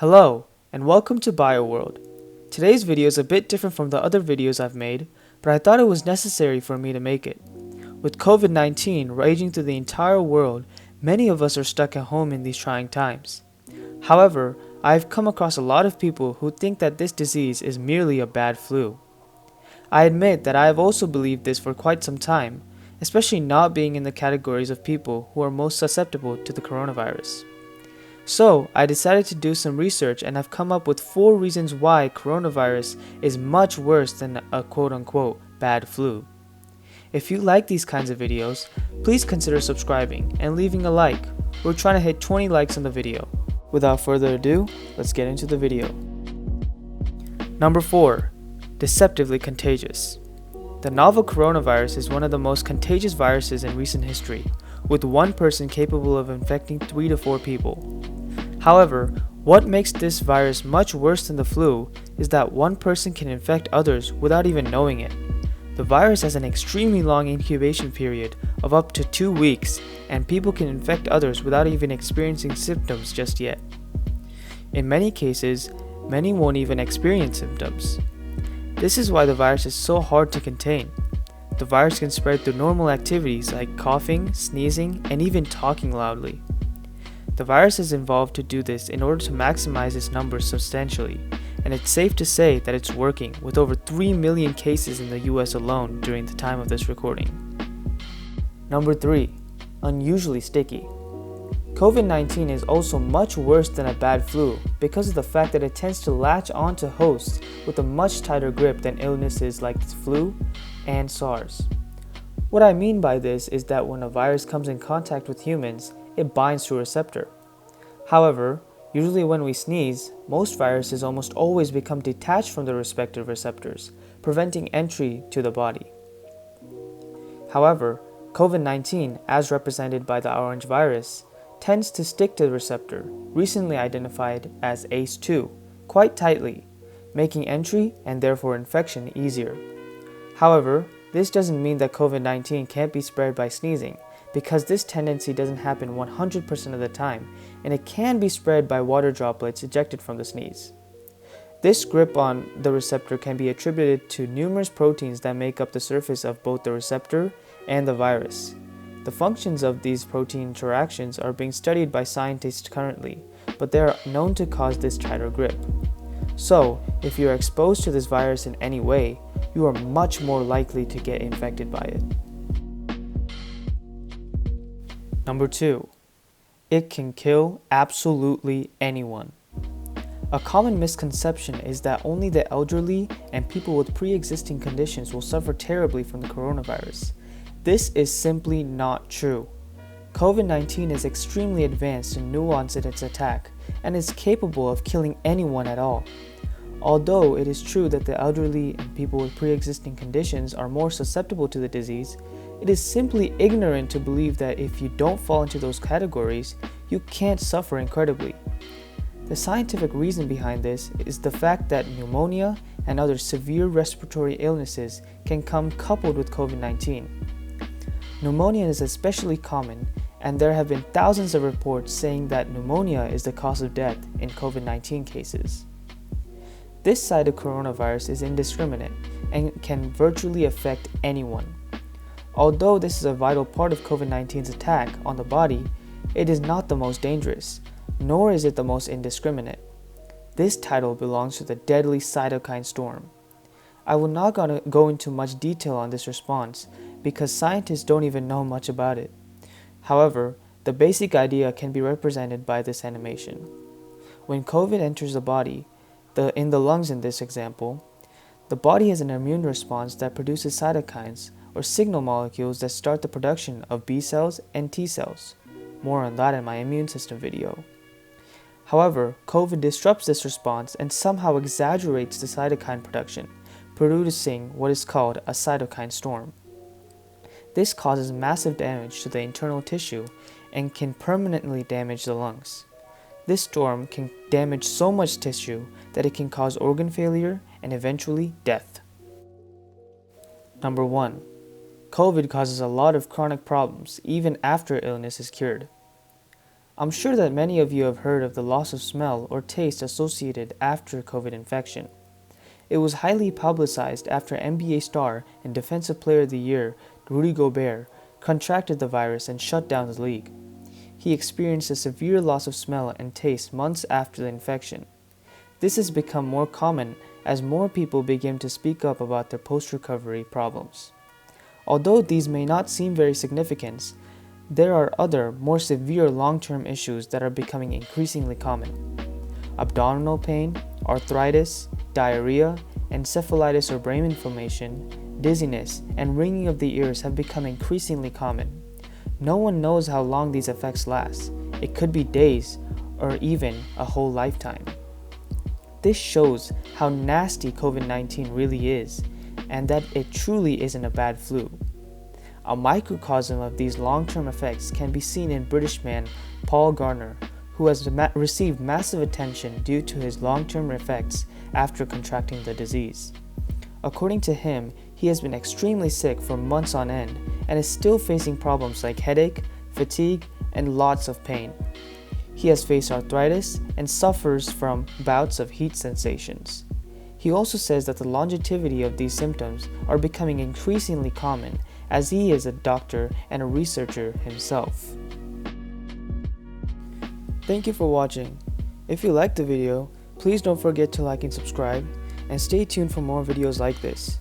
Hello, and welcome to BioWorld. Today's video is a bit different from the other videos I've made, but I thought it was necessary for me to make it. With COVID-19 raging through the entire world, many of us are stuck at home in these trying times. However, I've come across a lot of people who think that this disease is merely a bad flu. I admit that I have also believed this for quite some time, especially not being in the categories of people who are most susceptible to the coronavirus. So, I decided to do some research and have come up with 4 reasons why coronavirus is much worse than a quote-unquote bad flu. If you like these kinds of videos, please consider subscribing and leaving a like. We're trying to hit 20 likes on the video. Without further ado, let's get into the video. Number 4. Deceptively contagious. The novel coronavirus is one of the most contagious viruses in recent history, with one person capable of infecting 3 to 4 people. However, what makes this virus much worse than the flu is that one person can infect others without even knowing it. The virus has an extremely long incubation period of up to 2 weeks, and people can infect others without even experiencing symptoms just yet. In many cases, many won't even experience symptoms. This is why the virus is so hard to contain. The virus can spread through normal activities like coughing, sneezing, and even talking loudly. The virus is evolved to do this in order to maximize its numbers substantially, and it's safe to say that it's working, with over 3 million cases in the US alone during the time of this recording. Number 3. Unusually sticky. COVID-19 is also much worse than a bad flu because of the fact that it tends to latch onto hosts with a much tighter grip than illnesses like the flu and SARS. What I mean by this is that when a virus comes in contact with humans, it binds to a receptor. However, usually when we sneeze, most viruses almost always become detached from the respective receptors, preventing entry to the body. However, COVID-19, as represented by the orange virus, tends to stick to the receptor, recently identified as ACE2, quite tightly, making entry and therefore infection easier. However, this doesn't mean that COVID-19 can't be spread by sneezing, because this tendency doesn't happen 100% of the time, and it can be spread by water droplets ejected from the sneeze. This grip on the receptor can be attributed to numerous proteins that make up the surface of both the receptor and the virus. The functions of these protein interactions are being studied by scientists currently, but they are known to cause this tighter grip. So, if you are exposed to this virus in any way, you are much more likely to get infected by it. Number 2. It can kill absolutely anyone. A common misconception is that only the elderly and people with pre-existing conditions will suffer terribly from the coronavirus. This is simply not true. COVID-19 is extremely advanced and nuanced in its attack and is capable of killing anyone at all. Although it is true that the elderly and people with pre-existing conditions are more susceptible to the disease, it is simply ignorant to believe that if you don't fall into those categories, you can't suffer incredibly. The scientific reason behind this is the fact that pneumonia and other severe respiratory illnesses can come coupled with COVID-19. Pneumonia is especially common, and there have been thousands of reports saying that pneumonia is the cause of death in COVID-19 cases. This side of coronavirus is indiscriminate and can virtually affect anyone. Although this is a vital part of COVID-19's attack on the body, it is not the most dangerous, nor is it the most indiscriminate. This title belongs to the deadly cytokine storm. I will not go into much detail on this response because scientists don't even know much about it. However, the basic idea can be represented by this animation. When COVID enters the body, in the lungs in this example, the body has an immune response that produces cytokines, or signal molecules that start the production of B cells and T cells. More on that in my immune system video. However, COVID disrupts this response and somehow exaggerates the cytokine production, producing what is called a cytokine storm. This causes massive damage to the internal tissue and can permanently damage the lungs. This storm can damage so much tissue that it can cause organ failure and eventually death. Number 1. COVID causes a lot of chronic problems even after illness is cured. I'm sure that many of you have heard of the loss of smell or taste associated after COVID infection. It was highly publicized after NBA star and Defensive Player of the Year Rudy Gobert contracted the virus and shut down the league. He experienced a severe loss of smell and taste months after the infection. This has become more common as more people begin to speak up about their post-recovery problems. Although these may not seem very significant, there are other, more severe long-term issues that are becoming increasingly common. Abdominal pain, arthritis, diarrhea, encephalitis or brain inflammation, dizziness, and ringing of the ears have become increasingly common. No one knows how long these effects last. It could be days or even a whole lifetime. This shows how nasty COVID-19 really is, and that it truly isn't a bad flu. A microcosm of these long-term effects can be seen in British man Paul Garner, who has received massive attention due to his long-term effects after contracting the disease. According to him, he has been extremely sick for months on end and is still facing problems like headache, fatigue, and lots of pain. He has faced arthritis and suffers from bouts of heat sensations. He also says that the longevity of these symptoms are becoming increasingly common as he is a doctor and a researcher himself. Thank you for watching. If you liked the video, please don't forget to like and subscribe, and stay tuned for more videos like this.